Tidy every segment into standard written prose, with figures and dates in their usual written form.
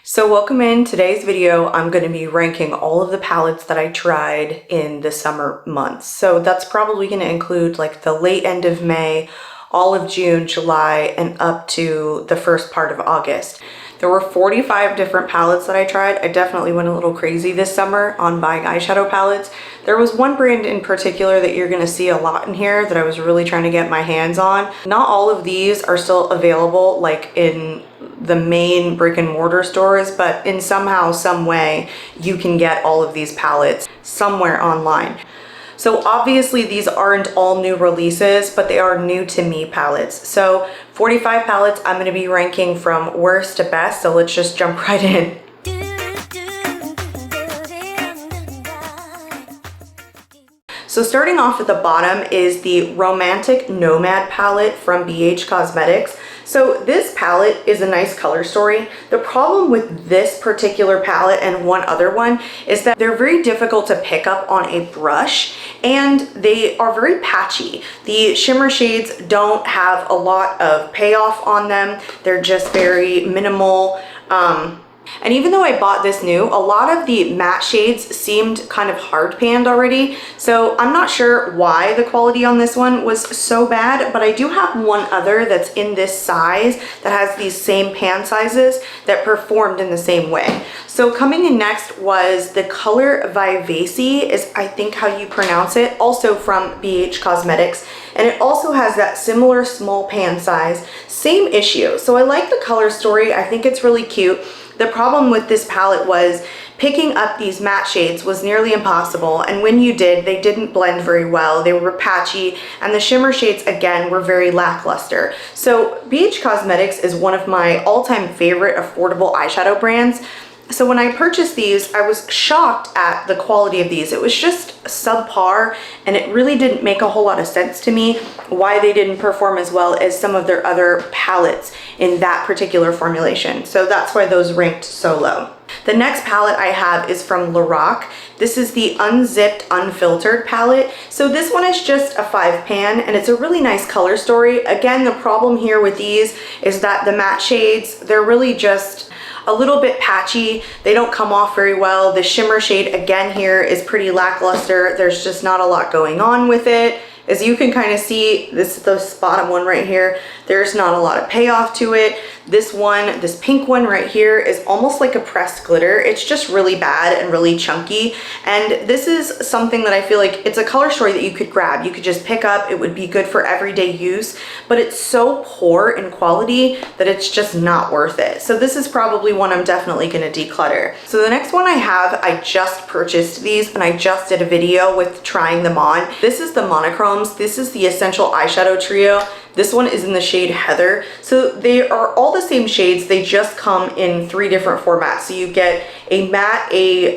So welcome in today's video. I'm going to be ranking all of the palettes that I tried in the summer months. So that's probably going to include like the late end of May, all of June, July, and up to the first part of August. There were 45 different palettes that I tried. I definitely went a little crazy this summer on buying eyeshadow palettes. There was one brand in particular that you're gonna see a lot in here that I was really trying to get my hands on. Not all of these are still available like in the main brick and mortar stores, but in somehow, some way, you can get all of these palettes somewhere online. So obviously these aren't all new releases, but they are new to me palettes. So 45 palettes I'm going to be ranking from worst to best. So let's just jump right in. So starting off at the bottom is the Romantic Nomad palette from BH Cosmetics. So this palette is a nice color story. The problem with this particular palette and one other one is that they're very difficult to pick up on a brush and they are very patchy. The shimmer shades don't have a lot of payoff on them. They're just very minimal. And even though I bought this new, a lot of the matte shades seemed kind of hard panned already. So I'm not sure why the quality on this one was so bad, but I do have one other that's in this size that has these same pan sizes that performed in the same way. So coming in next was the color Vivace, is I think how you pronounce it, also from BH Cosmetics. And it also has that similar small pan size, same issue. So I like the color story, I think it's really cute. The problem with this palette was picking up these matte shades was nearly impossible, and when you did, they didn't blend very well. They were patchy, and the shimmer shades, again, were very lackluster. So BH Cosmetics is one of my all-time favorite affordable eyeshadow brands. So when I purchased these, I was shocked at the quality of these. It was just subpar, and it really didn't make a whole lot of sense to me why they didn't perform as well as some of their other palettes in that particular formulation. So that's why those ranked so low. The next palette I have is from Lorac. This is the Unzipped Unfiltered palette. So this one is just a 5-pan and it's a really nice color story. Again, the problem here with these is that the matte shades, they're really just a little bit patchy. They don't come off very well. The shimmer shade again here is pretty lackluster. There's just not a lot going on with it. As you can kind of see, this bottom one right here, there's not a lot of payoff to it. This one, this pink one right here is almost like a pressed glitter. It's just really bad and really chunky. And this is something that I feel like it's a color story that you could grab. You could just pick up, it would be good for everyday use, but it's so poor in quality that it's just not worth it. So this is probably one I'm definitely gonna declutter. So the next one I have, I just purchased these and I just did a video with trying them on. This is the Monochromes. This is the Essential Eyeshadow Trio. This one is in the shade Heather. So they are all the same shades. They just come in 3 different formats. So you get a matte, a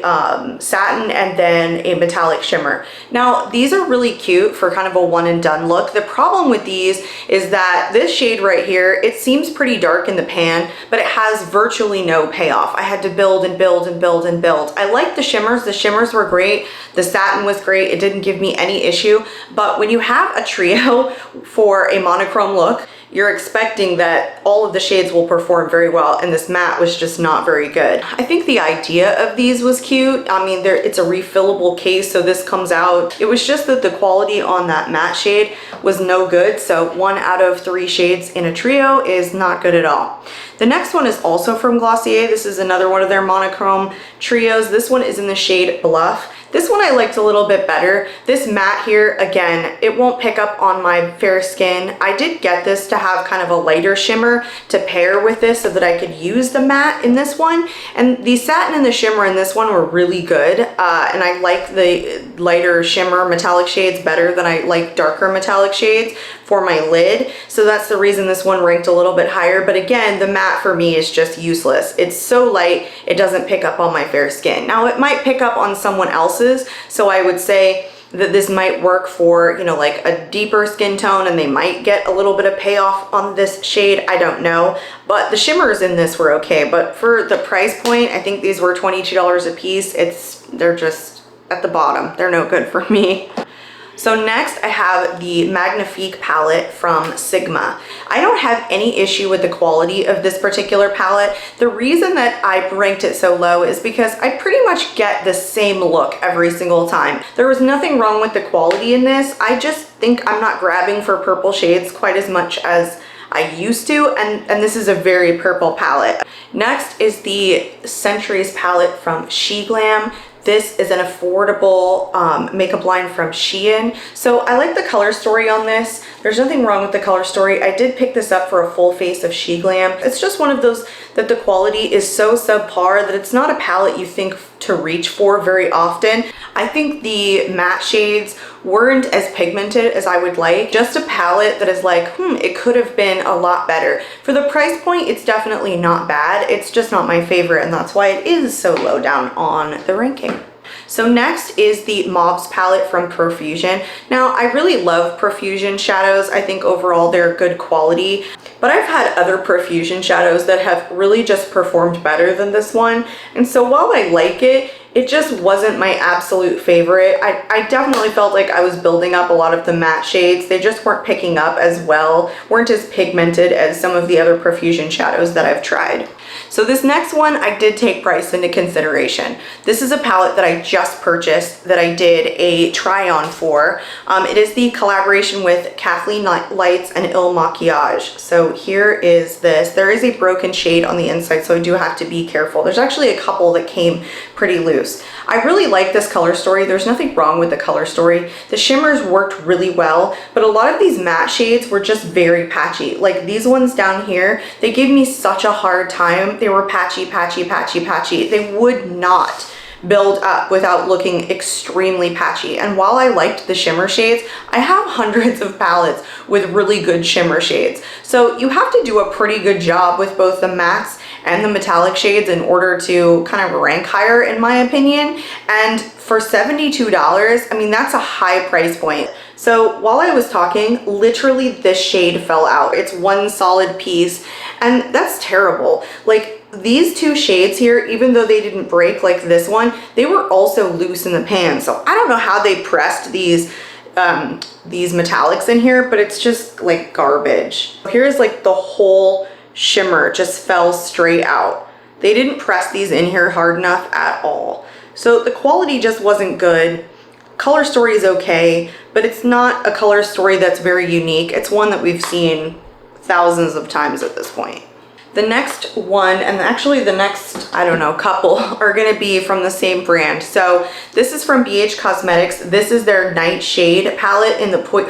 satin, and then a metallic shimmer. Now, these are really cute for kind of a one and done look. The problem with these is that this shade right here, it seems pretty dark in the pan, but it has virtually no payoff. I had to build and build and build and build. I like the shimmers. The shimmers were great. The satin was great. It didn't give me any issue. But when you have a trio for a monochrome look, you're expecting that all of the shades will perform very well, and this matte was just not very good. I think the idea of these was cute. I mean, it's a refillable case, so this comes out. It was just that the quality on that matte shade was no good, so 1 out of 3 shades in a trio is not good at all. The next one is also from Glossier. This is another one of their monochrome trios. This one is in the shade Bluff. This one I liked a little bit better. This matte here, again, it won't pick up on my fair skin. I did get this to have kind of a lighter shimmer to pair with this so that I could use the matte in this one. And the satin and the shimmer in this one were really good. And I like the lighter shimmer metallic shades better than I like darker metallic shades for my lid. So that's the reason this one ranked a little bit higher. But again, the matte for me is just useless. It's so light, it doesn't pick up on my fair skin. Now it might pick up on someone else's. So I would say that this might work for, you know, like a deeper skin tone and they might get a little bit of payoff on this shade. I don't know. But the shimmers in this were okay. But for the price point, I think these were $22 a piece. They're just at the bottom. They're no good for me. So next I have the Magnifique palette from Sigma. I don't have any issue with the quality of this particular palette. The reason that I ranked it so low is because I pretty much get the same look every single time. There was nothing wrong with the quality in this. I just think I'm not grabbing for purple shades quite as much as I used to, and this is a very purple palette. Next is the Centuries palette from SheGlam. This is an affordable makeup line from Shein. So I like the color story on this. There's nothing wrong with the color story. I did pick this up for a full face of SheGlam. It's just one of those that the quality is so subpar that it's not a palette you think to reach for very often. I think the matte shades weren't as pigmented as I would like. Just a palette that is like, it could have been a lot better. For the price point, it's definitely not bad. It's just not my favorite, and that's why it is so low down on the ranking. So next is the Mauves palette from Profusion. Now, I really love Profusion shadows. I think overall they're good quality, but I've had other Profusion shadows that have really just performed better than this one. And so while I like it, it just wasn't my absolute favorite. I definitely felt like I was building up a lot of the matte shades. They just weren't picking up as well, weren't as pigmented as some of the other Profusion shadows that I've tried. So this next one, I did take price into consideration. This is a palette that I just purchased that I did a try on for. It is the collaboration with Kathleen Lights and Il Maquillage. So here is this. There is a broken shade on the inside, so I do have to be careful. There's actually a couple that came pretty loose. I really like this color story. There's nothing wrong with the color story. The shimmers worked really well, but a lot of these matte shades were just very patchy. Like these ones down here, they gave me such a hard time. They were patchy, patchy, patchy, patchy. They would not build up without looking extremely patchy. And while I liked the shimmer shades, I have hundreds of palettes with really good shimmer shades. So you have to do a pretty good job with both the mattes and the metallic shades in order to kind of rank higher, in my opinion. And for $72, I mean, that's a high price point. So while I was talking, literally this shade fell out. It's one solid piece, and that's terrible. Like, these two shades here, even though they didn't break like this one, they were also loose in the pan. So I don't know how they pressed these metallics in here, but it's just like garbage. Here's like the whole shimmer just fell straight out. They didn't press these in here hard enough at all. So the quality just wasn't good. Color story is okay, but it's not a color story that's very unique. It's one that we've seen thousands of times at this point. The next one, and actually the next, I don't know, couple are gonna be from the same brand. So this is from BH Cosmetics. This is their Nightshade palette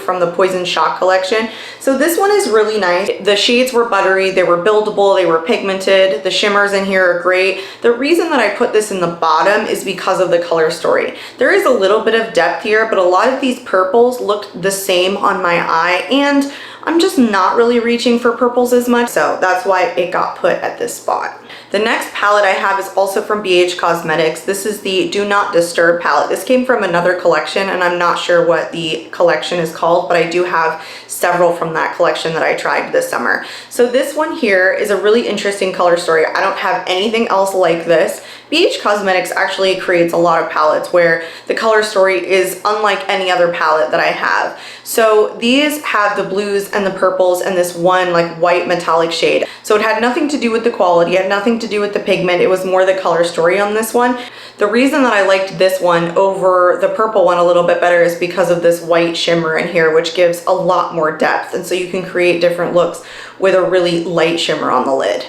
from the Poison Shock collection. So this one is really nice. The shades were buttery, they were buildable, they were pigmented. The shimmers in here are great. The reason that I put this in the bottom is because of the color story. There is a little bit of depth here, but a lot of these purples looked the same on my eye, and I'm just not really reaching for purples as much, so that's why it got put at this spot. The next palette I have is also from BH Cosmetics. This is the Do Not Disturb palette. This came from another collection, and I'm not sure what the collection is called, but I do have several from that collection that I tried this summer. So this one here is a really interesting color story. I don't have anything else like this. BH Cosmetics actually creates a lot of palettes where the color story is unlike any other palette that I have. So these have the blues and the purples and this one like white metallic shade. So it had nothing to do with the quality, it had nothing to do with the pigment, it was more the color story on this one. The reason that I liked this one over the purple one a little bit better is because of this white shimmer in here, which gives a lot more depth, and so you can create different looks with a really light shimmer on the lid.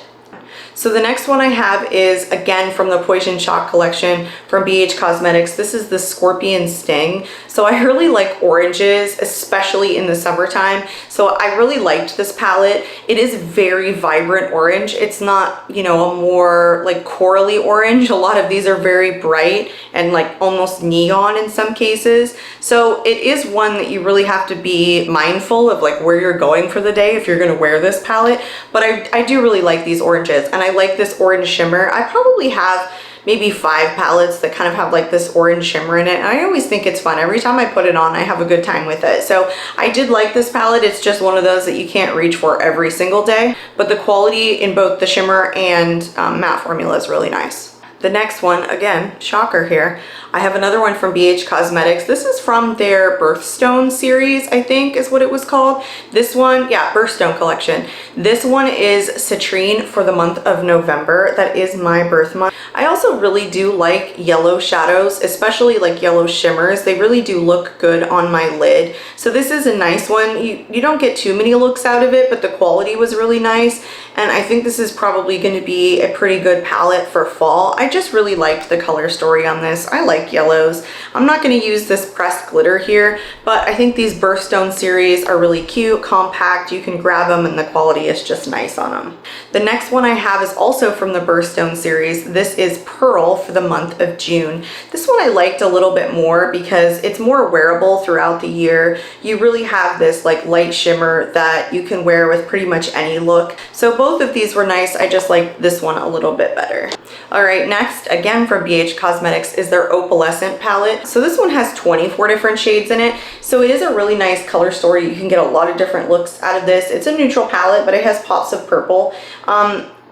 So the next one I have is again from the Poison Shock collection from BH Cosmetics. This is the Scorpion Sting. So I really like oranges, especially in the summertime. So I really liked this palette. It is very vibrant orange. It's not, you know, a more like corally orange. A lot of these are very bright and like almost neon in some cases. So it is one that you really have to be mindful of, like where you're going for the day if you're gonna wear this palette. But I do really like these oranges, and I like this orange shimmer. I probably have maybe 5 palettes that kind of have like this orange shimmer in it, and I always think it's fun. Every time I put it on, I have a good time with it. So I did like this palette. It's just one of those that you can't reach for every single day, but the quality in both the shimmer and matte formula is really nice. The next one, again, shocker here, I have another one from BH Cosmetics. This is from their Birthstone series, I think is what it was called. This one, yeah, Birthstone collection. This one is citrine for the month of November. That is my birth month. I also really do like yellow shadows, especially like yellow shimmers. They really do look good on my lid. So this is a nice one. You don't get too many looks out of it, but the quality was really nice. And I think this is probably going to be a pretty good palette for fall. I just really liked the color story on this. I like yellows. I'm not going to use this pressed glitter here, but I think these Birthstone series are really cute, compact. You can grab them and the quality is just nice on them. The next one I have is also from the Birthstone series. This is Pearl for the month of June. This one I liked a little bit more because it's more wearable throughout the year. You really have this like light shimmer that you can wear with pretty much any look. So both of these were nice. I just like this one a little bit better. All right, next, again from BH Cosmetics, is their Opalescent palette. So this one has 24 different shades in it. So it is a really nice color story. You can get a lot of different looks out of this. It's a neutral palette, but it has pops of purple.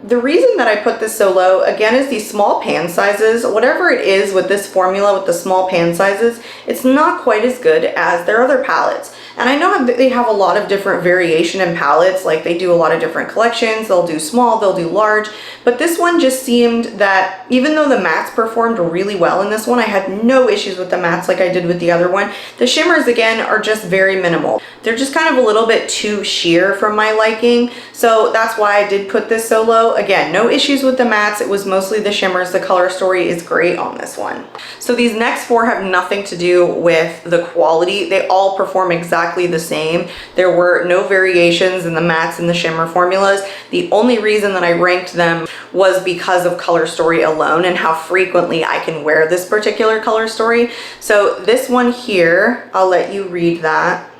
The reason that I put this so low, again, is these small pan sizes. Whatever it is with this formula with the small pan sizes, it's not quite as good as their other palettes. And I know that they have a lot of different variation in palettes, like they do a lot of different collections. They'll do small, they'll do large, but this one just seemed that even though the mattes performed really well in this one, I had no issues with the mattes like I did with the other one. The shimmers, again, are just very minimal. They're just kind of a little bit too sheer for my liking, so that's why I did put this so low. Again, no issues with the mattes. It was mostly the shimmers. The color story is great on this one. So these next four have nothing to do with the quality. They all perform exactly the same. There were no variations in the mattes and the shimmer formulas. The only reason that I ranked them was because of color story alone and how frequently I can wear this particular color story. So this one here, I'll let you read that.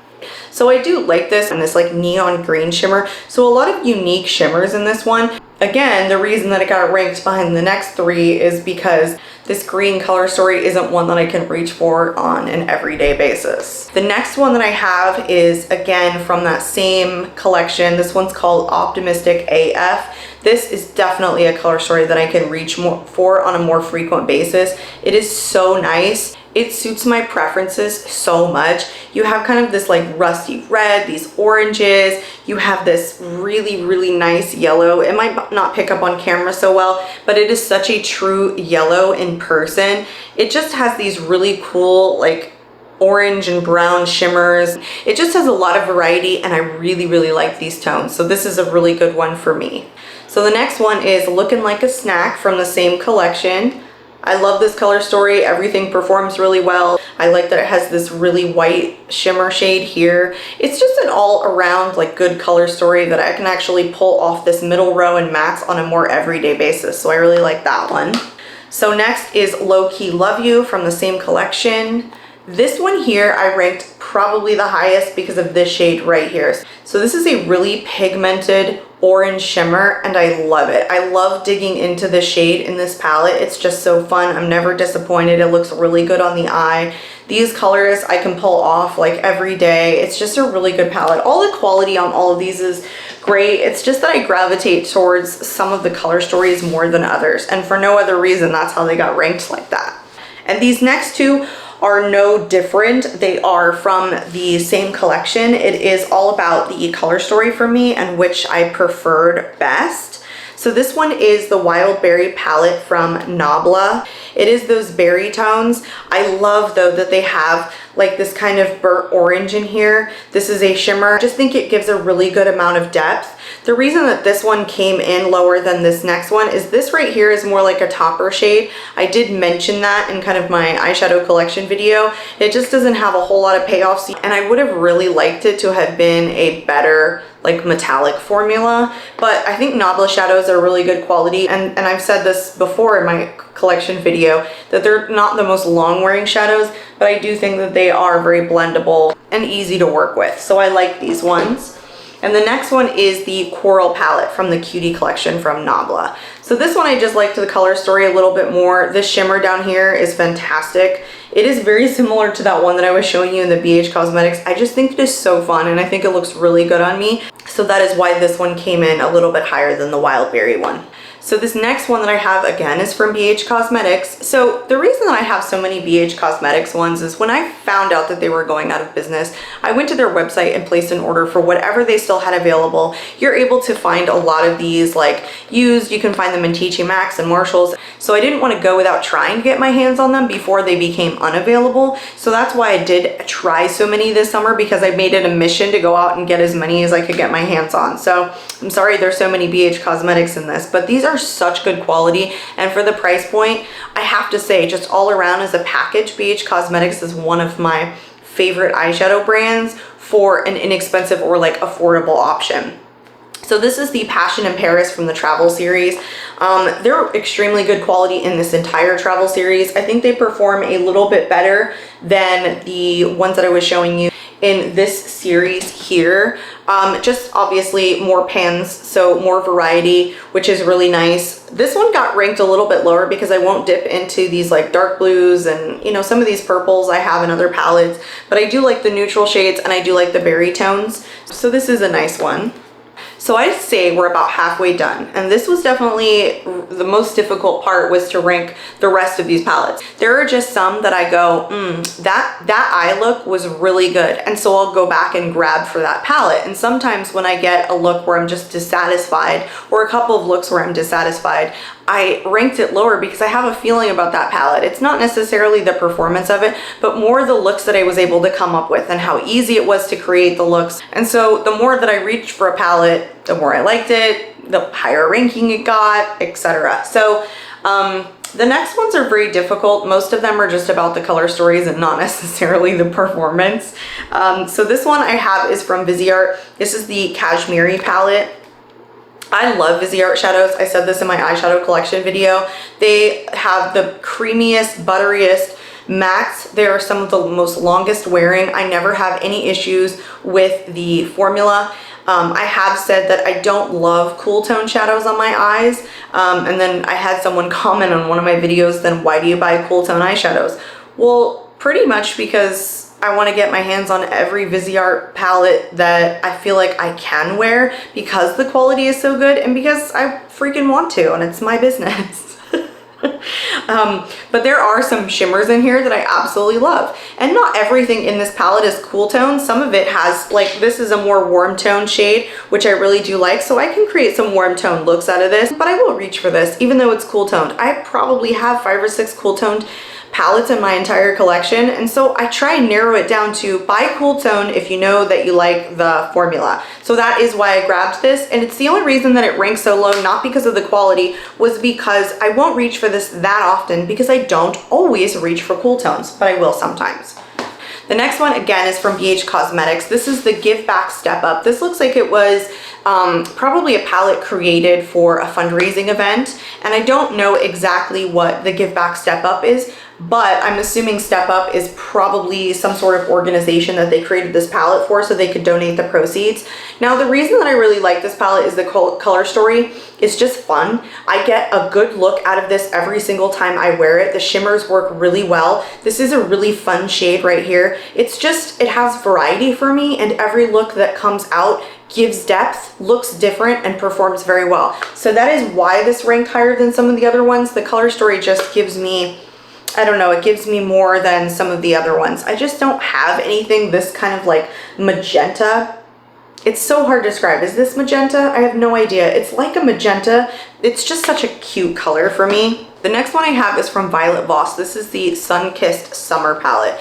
So I do like this and this like neon green shimmer. So a lot of unique shimmers in this one. Again, the reason that it got ranked behind the next three is because this green color story isn't one that I can reach for on an everyday basis. The next one that I have is again from that same collection. This one's called Optimistic AF. This is definitely a color story that I can reach more for on a more frequent basis. It is so nice. It suits my preferences so much. You have kind of this like rusty red, these oranges, you have this really, really nice yellow. It might not pick up on camera so well, but it is such a true yellow in person. It just has these really cool like orange and brown shimmers. It just has a lot of variety and I really, really like these tones. So this is a really good one for me. So the next one is Looking Like a Snack from the same collection. I love this color story. Everything performs really well. I like that it has this really white shimmer shade here. It's just an all around like good color story that I can actually pull off this middle row and mattes on a more everyday basis. So I really like that one. So next is Low Key Love You from the same collection. This one here I ranked probably the highest because of this shade right here. So this is a really pigmented orange shimmer and I love it. I love digging into the shade in this palette. It's just so fun. I'm never disappointed. It looks really good on the eye. These colors I can pull off like every day. It's just a really good palette. All the quality on all of these is great. It's just that I gravitate towards some of the color stories more than others. And for no other reason, that's how they got ranked like that. And these next two are no different. They are from the same collection. It is all about the color story for me and which I preferred best. So this one is the Wild Berry palette from Nabla. It is those berry tones. I love though that they have like this kind of burnt orange in here. This is a shimmer. I just think it gives a really good amount of depth. The reason that this one came in lower than this next one is this right here is more like a topper shade. I did mention that in kind of my eyeshadow collection video. It just doesn't have a whole lot of payoffs and I would have really liked it to have been a better like metallic formula, but I think Nabla shadows are really good quality and I've said this before in my collection video that they're not the most long wearing shadows, but I do think that they are very blendable and easy to work with. So I like these ones. And the next one is the Coral palette from the Cutie collection from Nabla. So this one I just liked the color story a little bit more. This shimmer down here is fantastic. It is very similar to that one that I was showing you in the BH Cosmetics. I just think it is so fun and I think it looks really good on me. So that is why this one came in a little bit higher than the Wild Berry one. So this next one that I have again is from BH Cosmetics. So the reason that I have so many BH Cosmetics ones is when I found out that they were going out of business, I went to their website and placed an order for whatever they still had available. You're able to find a lot of these like used. You can find them in TJ Maxx and Marshalls. So I didn't want to go without trying to get my hands on them before they became unavailable. So that's why I did try so many this summer, because I made it a mission to go out and get as many as I could get my hands on. So I'm sorry there's so many BH Cosmetics in this, but these are such good quality, and for the price point, I have to say, just all around as a package, BH Cosmetics is one of my favorite eyeshadow brands for an inexpensive or like affordable option. So this is the Passion in Paris from the travel series. They're extremely good quality in this entire travel series. I think they perform a little bit better than the ones that I was showing you in this series here. Just obviously more pans, so more variety, which is really nice. This one got ranked a little bit lower because I won't dip into these like dark blues and, you know, some of these purples I have in other palettes, but I do like the neutral shades and I do like the berry tones. So this is a nice one. So I'd say we're about halfway done, and this was definitely the most difficult part, was to rank the rest of these palettes. There are just some that I go, that eye look was really good, and so I'll go back and grab for that palette. And sometimes when I get a look where I'm just dissatisfied, or a couple of looks where I'm dissatisfied, I ranked it lower because I have a feeling about that palette. It's not necessarily the performance of it, but more the looks that I was able to come up with and how easy it was to create the looks. And so the more that I reached for a palette, the more I liked it, the higher ranking it got, etc. So the next ones are very difficult. Most of them are just about the color stories and not necessarily the performance. So this one I have is from Viseart. This is the Cashmere palette. I love Viseart shadows. I said this in my eyeshadow collection video. They have the creamiest, butteriest mattes. They are some of the most longest wearing. I never have any issues with the formula. I have said that I don't love cool tone shadows on my eyes. And then I had someone comment on one of my videos, then why do you buy cool tone eyeshadows? Well, pretty much because I want to get my hands on every Viseart palette that I feel like I can wear, because the quality is so good and because I freaking want to, and it's my business. But there are some shimmers in here that I absolutely love, and not everything in this palette is cool tone. Some of it has, like, this is a more warm tone shade, which I really do like, so I can create some warm tone looks out of this, but I will reach for this even though it's cool toned. I probably have 5 or 6 cool toned palettes in my entire collection, and so I try and narrow it down to buy cool tone if you know that you like the formula. So that is why I grabbed this, and it's the only reason that it ranks so low, not because of the quality, was because I won't reach for this that often, because I don't always reach for cool tones, but I will sometimes. The next one again is from BH Cosmetics. This is the Give Back Step Up. This looks like it was probably a palette created for a fundraising event, and I don't know exactly what the Give Back Step Up is, but I'm assuming Step Up is probably some sort of organization that they created this palette for so they could donate the proceeds. Now, the reason that I really like this palette is the color story. It's just fun. I get a good look out of this every single time I wear it. The shimmers work really well. This is a really fun shade right here. It's just, it has variety for me, and every look that comes out gives depth, looks different, and performs very well. So that is why this ranked higher than some of the other ones. The color story just gives me, I don't know, it gives me more than some of the other ones. I just don't have anything this kind of like magenta. It's so hard to describe. Is this magenta? I have no idea. It's like a magenta. It's just such a cute color for me. The next one I have is from Violet Voss. This is the Sun-Kissed Summer palette.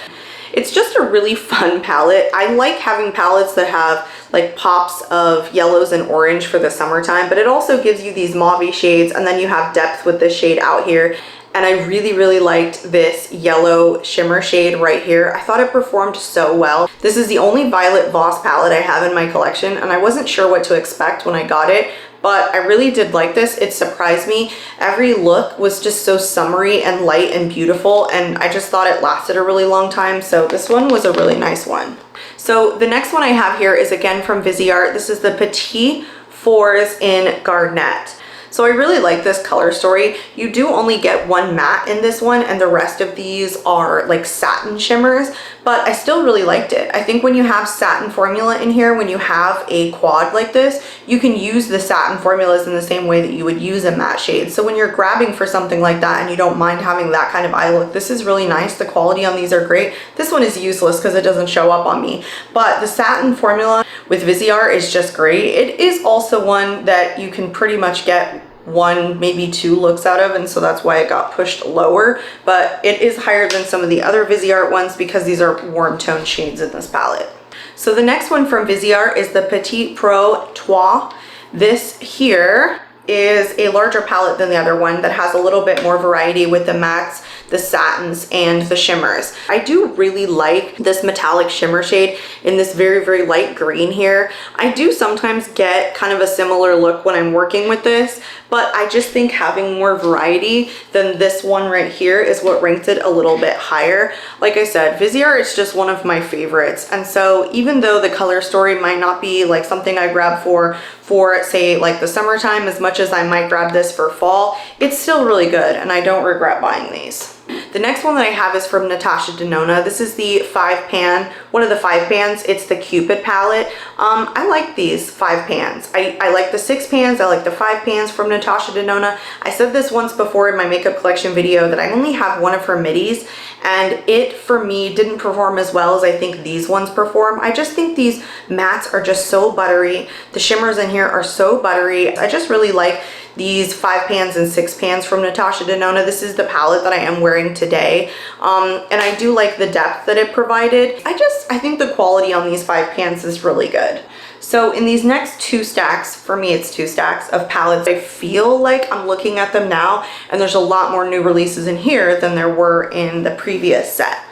It's just a really fun palette. I like having palettes that have like pops of yellows and orange for the summertime, but it also gives you these mauve shades, and then you have depth with this shade out here. And I really, really liked this yellow shimmer shade right here. I thought it performed so well. This is the only Violet Voss palette I have in my collection, and I wasn't sure what to expect when I got it, but I really did like this. It surprised me. Every look was just so summery and light and beautiful, and I just thought it lasted a really long time, so this one was a really nice one. So the next one I have here is again from Viseart. This is the Petit Fours in Garnet. So I really like this color story. You do only get one matte in this one, and the rest of these are like satin shimmers, but I still really liked it. I think when you have satin formula in here, when you have a quad like this, you can use the satin formulas in the same way that you would use a matte shade. So when you're grabbing for something like that and you don't mind having that kind of eye look, this is really nice. The quality on these are great. This one is useless because it doesn't show up on me, but the satin formula with Viseart is just great. It is also one that you can pretty much get one, maybe two looks out of, and so that's why it got pushed lower, but it is higher than some of the other Viseart ones because these are warm tone shades in this palette. So the next one from Viseart is the Petit Pro Trois. This here is a larger palette than the other one that has a little bit more variety with the mattes, the satins, and the shimmers. I do really like this metallic shimmer shade in this very, very light green here. I do sometimes get kind of a similar look when I'm working with this, but I just think having more variety than this one right here is what ranked it a little bit higher. Like I said, Viseart is just one of my favorites, and so even though the color story might not be like something I grab for say like the summertime as much as I might grab this for fall, it's still really good and I don't regret buying these. The next one that I have is from Natasha Denona. This is the 5-pan, one of the 5 pans. It's the Cupid palette. I like these 5 pans. I like the 6 pans. I like the 5 pans from Natasha Denona. I said this once before in my makeup collection video that I only have one of her middies, and it for me didn't perform as well as I think these ones perform. I just think these mattes are just so buttery. The shimmers in here are so buttery. I just really like these 5 pans and 6 pans from Natasha Denona. This is the palette that I am wearing today. And I do like the depth that it provided. I think the quality on these 5 pans is really good. So in these next 2 stacks, for me it's 2 stacks of palettes, I feel like I'm looking at them now and there's a lot more new releases in here than there were in the previous set.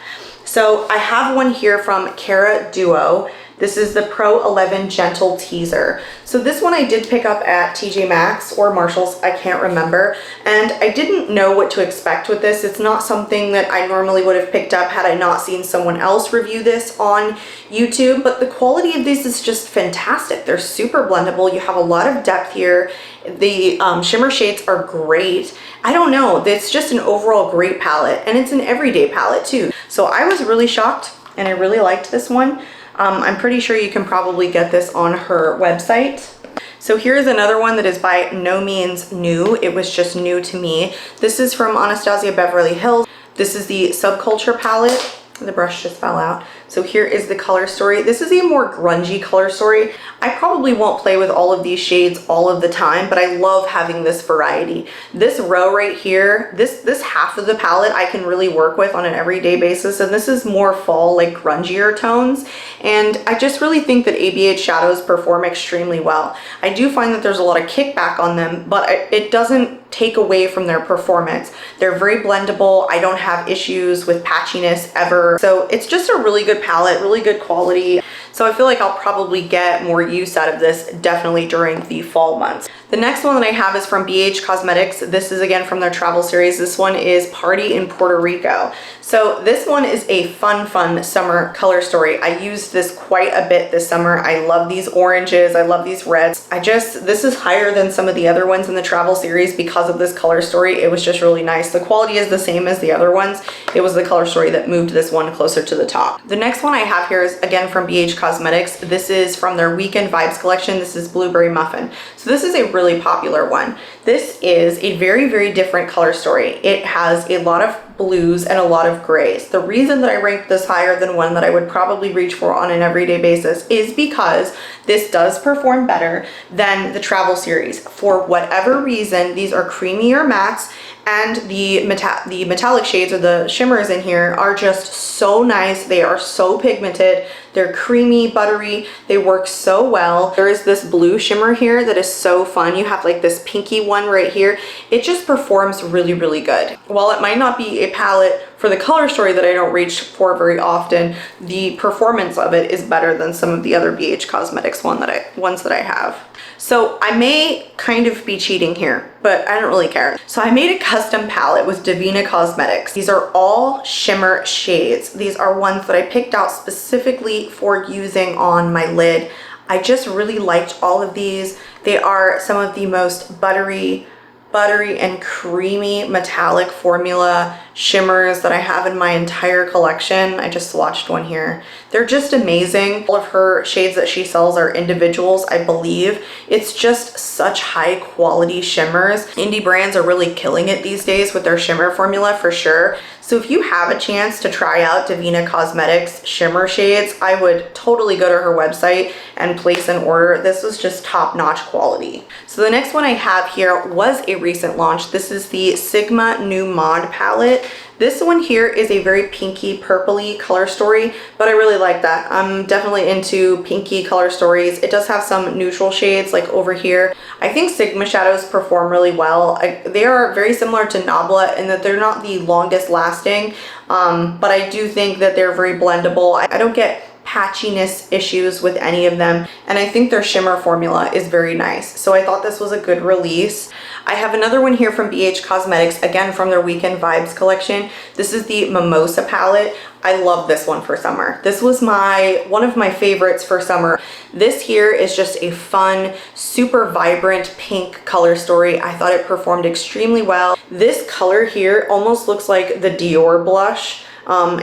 So I have one here from Cara Duo. This is the Pro 11 Gentle Teaser. So this one I did pick up at TJ Maxx or Marshall's, I can't remember, and I didn't know what to expect with this. It's not something that I normally would have picked up had I not seen someone else review this on YouTube, but the quality of this is just fantastic. They're super blendable. You have a lot of depth here. The shimmer shades are great. I don't know, it's just an overall great palette, and it's an everyday palette too. So I was really shocked and I really liked this one. I'm pretty sure you can probably get this on her website. So here's another one that is by no means new. It was just new to me. This is from Anastasia Beverly Hills. This is the Subculture palette. The brush just fell out. So here is the color story. This is a more grungy color story. I probably won't play with all of these shades all of the time, but I love having this variety. This row right here, this half of the palette I can really work with on an everyday basis, and this is more fall, like grungier tones. And I just really think that ABH shadows perform extremely well. I do find that there's a lot of kickback on them, but it doesn't take away from their performance. They're very blendable. I don't have issues with patchiness ever. So it's just a really good palette, really good quality. So I feel like I'll probably get more use out of this definitely during the fall months. The next one that I have is from BH Cosmetics. This is again from their travel series. This one is Party in Puerto Rico. So this one is a fun summer color story. I used this quite a bit this summer. I love these oranges. I love these reds. This is higher than some of the other ones in the travel series because of this color story. It was just really nice. The quality is the same as the other ones. It was the color story that moved this one closer to the top. The next one I have here is again from BH Cosmetics. This is from their Weekend Vibes collection. This is Blueberry Muffin. So this is a really popular one. This is a very different color story. It has a lot of blues and a lot of grays. The reason that I ranked this higher than one that I would probably reach for on an everyday basis is because this does perform better than the travel series. For whatever reason, these are creamier mattes, and the metallic shades or the shimmers in here are just so nice. They are so pigmented. They're creamy, buttery. They work so well. There is this blue shimmer here that is so fun. You have like this pinky one right here. It just performs really good. While it might not be a palette for the color story that I don't reach for very often, the performance of it is better than some of the other BH Cosmetics ones that I have. So I may kind of be cheating here, but I don't really care. So I made a custom palette with Divina Cosmetics. These are all shimmer shades. These are ones that I picked out specifically for using on my lid. I just really liked all of these. They are some of the most buttery, buttery and creamy metallic formula shimmers that I have in my entire collection. I just swatched one here. They're just amazing. All of her shades that she sells are individuals, I believe. It's just such high quality shimmers. Indie brands are really killing it these days with their shimmer formula for sure. So if you have a chance to try out Divina Cosmetics shimmer shades, I would totally go to her website and place an order. This was just top-notch quality. So the next one I have here was a recent launch. This is the Sigma New Mod palette. This one here is a very pinky purpley color story, but I really like that. I'm definitely into pinky color stories. It does have some neutral shades like over here. I think Sigma shadows perform really well. They are very similar to Nabla in that they're not the longest lasting, but I do think that they're very blendable. I don't get patchiness issues with any of them, and I think their shimmer formula is very nice. So I thought this was a good release. I have another one here from BH Cosmetics, again from their Weekend Vibes collection. This is the Mimosa palette. I love this one for summer. This was one of my favorites for summer. This here is just a fun, super vibrant pink color story. I thought it performed extremely well. This color here almost looks like the Dior blush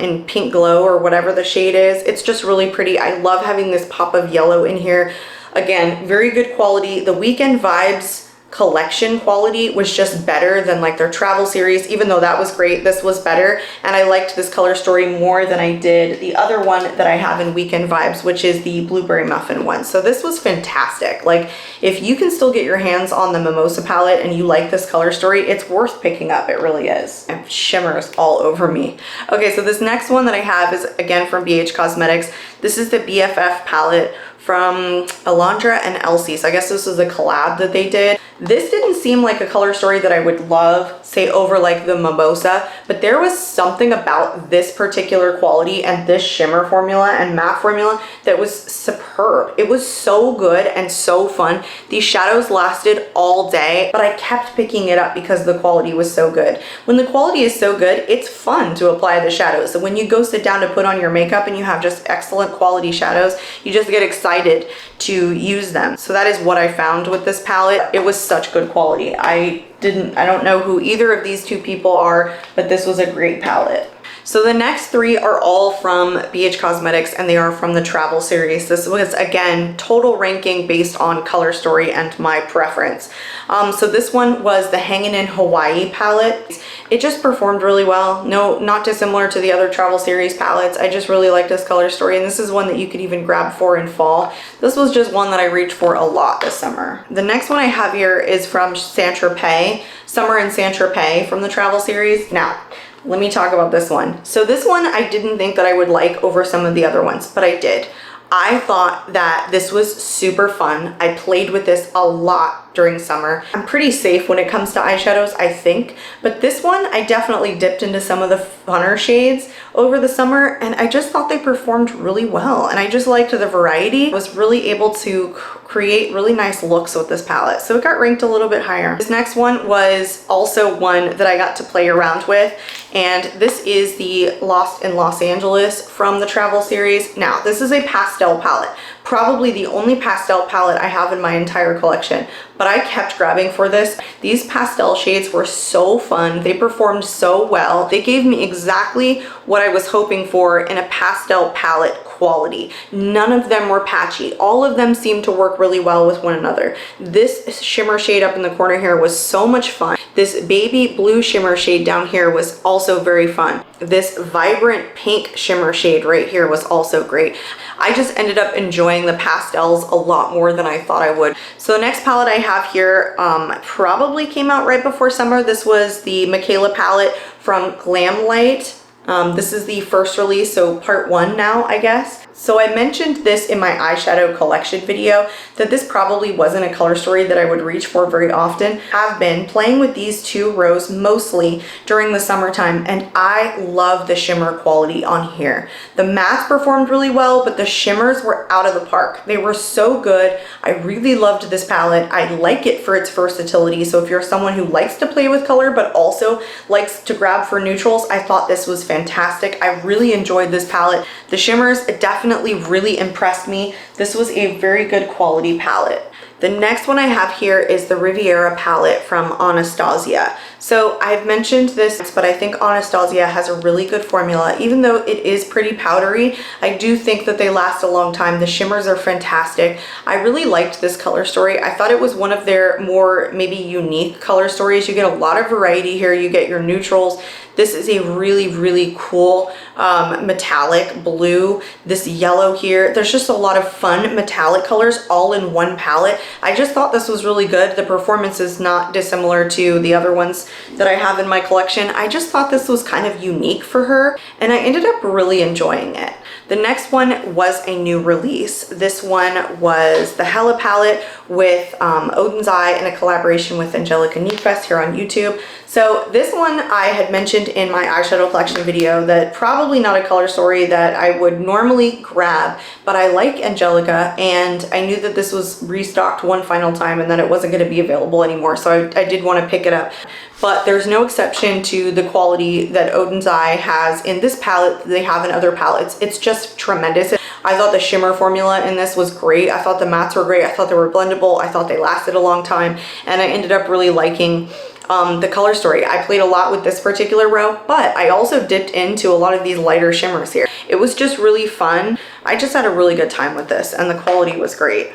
in Pink Glow or whatever the shade is. It's just really pretty. I love having this pop of yellow in here. Again, very good quality. The Weekend Vibes collection quality was just better than like their travel series. Even though that was great, this was better, and I liked this color story more than I did the other one that I have in Weekend Vibes, which is the Blueberry Muffin one. So this was fantastic. Like, if you can still get your hands on the Mimosa palette and you like this color story, it's worth picking up. It really is. And shimmers all over me. Okay, so this next one that I have is again from BH Cosmetics. This is the BFF palette from Alondra and Elsie. So I guess this was a collab that they did. This didn't seem like a color story that I would love, say, over like the Mimosa, but there was something about this particular quality and this shimmer formula and matte formula that was superb. It was so good and so fun. These shadows lasted all day, but I kept picking it up because the quality was so good. When the quality is so good, it's fun to apply the shadows. So when you go sit down to put on your makeup and you have just excellent quality shadows, you just get excited to use them. So that is what I found with this palette. It was such good quality. I don't know who either of these two people are, but this was a great palette. So the next three are all from BH Cosmetics, and they are from the travel series. This was, again, total ranking based on color story and my preference. So this one was the Hangin' in Hawaii palette. It just performed really well. No, not dissimilar to the other travel series palettes. I just really like this color story, and this is one that you could even grab for in fall. This was just one that I reached for a lot this summer. The next one I have here is from Saint-Tropez, Summer in Saint-Tropez from the travel series. Now, let me talk about this one. So this one I didn't think that I would like over some of the other ones, but I did. I thought that this was super fun. I played with this a lot during summer. I'm pretty safe when it comes to eyeshadows, I think, but this one I definitely dipped into some of the funner shades over the summer, and I just thought they performed really well, and I just liked the variety. I was really able to create really nice looks with this palette, so it got ranked a little bit higher. This next one was also one that I got to play around with, and this is the Lost in Los Angeles from the travel series. Now, this is a pastel palette. Probably the only pastel palette I have in my entire collection, but I kept grabbing for this. These pastel shades were so fun. They performed so well. They gave me exactly what I was hoping for in a pastel palette quality. None of them were patchy. All of them seemed to work really well with one another. This shimmer shade up in the corner here was so much fun. This baby blue shimmer shade down here was also very fun. This vibrant pink shimmer shade right here was also great. I just ended up enjoying the pastels a lot more than I thought I would. So the next palette I have here probably came out right before summer. This was the Michaela palette from Glamlight. This is the first release, so part one now, I guess. So I mentioned this in my eyeshadow collection video, that this probably wasn't a color story that I would reach for very often. I've been playing with these two rows mostly during the summertime, and I love the shimmer quality on here. The mattes performed really well, but the shimmers were out of the park. They were so good. I really loved this palette. I like it for its versatility. So if you're someone who likes to play with color, but also likes to grab for neutrals, I thought this was fantastic. I really enjoyed this palette. The shimmers definitely really impressed me. This was a very good quality palette. The next one I have here is the Riviera palette from Anastasia. So I've mentioned this, but I think Anastasia has a really good formula. Even though it is pretty powdery, I do think that they last a long time. The shimmers are fantastic. I really liked this color story. I thought it was one of their more maybe unique color stories. You get a lot of variety here. You get your neutrals. This is a really, really cool metallic blue. This yellow here. There's just a lot of fun metallic colors all in one palette. I just thought this was really good. The performance is not dissimilar to the other ones that I have in my collection. I just thought this was kind of unique for her, and I ended up really enjoying it. The next one was a new release. This one was the Hella palette with Odin's Eye and a collaboration with Angelica Nyquist here on YouTube. So this one I had mentioned in my eyeshadow collection video that probably not a color story that I would normally grab, but I like Angelica and I knew that this was restocked one final time and that it wasn't going to be available anymore, so I did want to pick it up. But there's no exception to the quality that Odin's Eye has in this palette that they have in other palettes. It's just tremendous. I thought the shimmer formula in this was great. I thought the mattes were great. I thought they were blendable. I thought they lasted a long time, and I ended up really liking the color story. I played a lot with this particular row, but I also dipped into a lot of these lighter shimmers here. It was just really fun. I just had a really good time with this, and the quality was great.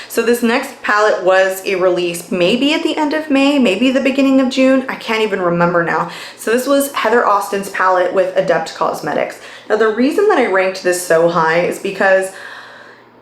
So this next palette was a release maybe at the end of May, maybe the beginning of June. I can't even remember now. So this was Heather Austin's palette with Adept Cosmetics. Now the reason that I ranked this so high is because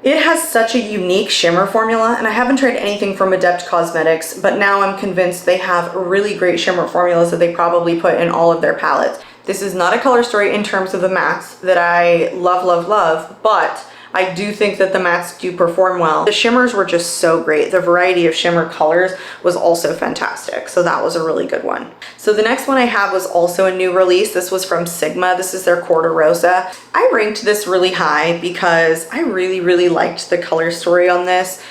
it has such a unique shimmer formula, and I haven't tried anything from Adept Cosmetics, but now I'm convinced they have really great shimmer formulas that they probably put in all of their palettes. This is not a color story in terms of the mattes that I love, love, love, but I do think that the mattes do perform well. The shimmers were just so great. The variety of shimmer colors was also fantastic. So that was a really good one. So the next one I have was also a new release. This was from Sigma. This is their Corta Rosa. I ranked this really high because I really, really liked the color story on this.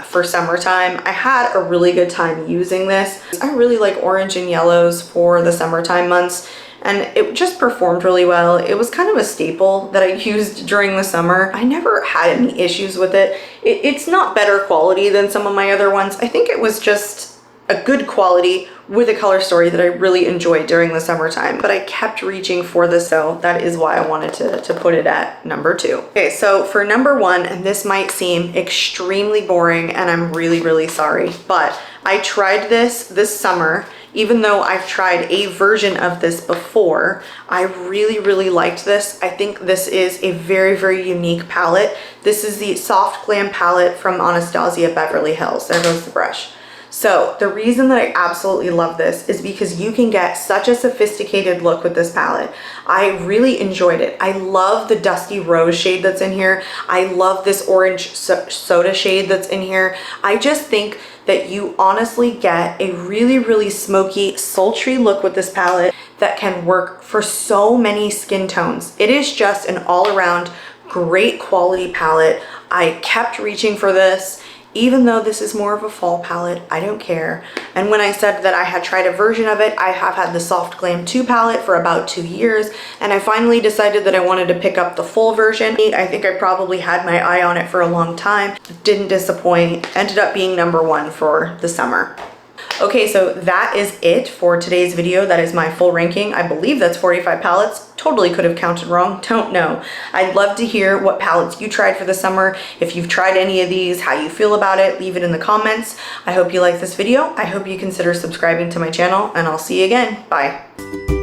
For summertime. I had a really good time using this. I really like orange and yellows for the summertime months, and it just performed really well. It was kind of a staple that I used during the summer. I never had any issues with it. It's not better quality than some of my other ones. I think it was just a good quality with a color story that I really enjoyed during the summertime, but I kept reaching for this, so that is why I wanted to put it at number 2. Okay, so for number 1, and this might seem extremely boring and I'm really, really sorry, but I tried this summer. Even though I've tried a version of this before, I really, really liked this. I think this is a very, very unique palette. This is the Soft Glam palette from Anastasia Beverly Hills. There goes the brush. So the reason that I absolutely love this is because you can get such a sophisticated look with this palette. I really enjoyed it. I love the dusty rose shade that's in here. I love this orange soda shade that's in here. I just think that you honestly get a really, really smoky, sultry look with this palette that can work for so many skin tones. It is just an all-around great quality palette. I kept reaching for this. Even though this is more of a fall palette, I don't care. And when I said that I had tried a version of it, I have had the Soft Glam 2 palette for about 2 years, and I finally decided that I wanted to pick up the full version. I think I probably had my eye on it for a long time. Didn't disappoint. Ended up being number 1 for the summer. Okay, so that is it for today's video. That is my full ranking. I believe that's 45 palettes. Totally could have counted wrong. Don't know. I'd love to hear what palettes you tried for the summer. If you've tried any of these, how you feel about it, leave it in the comments. I hope you like this video. I hope you consider subscribing to my channel, and I'll see you again. Bye.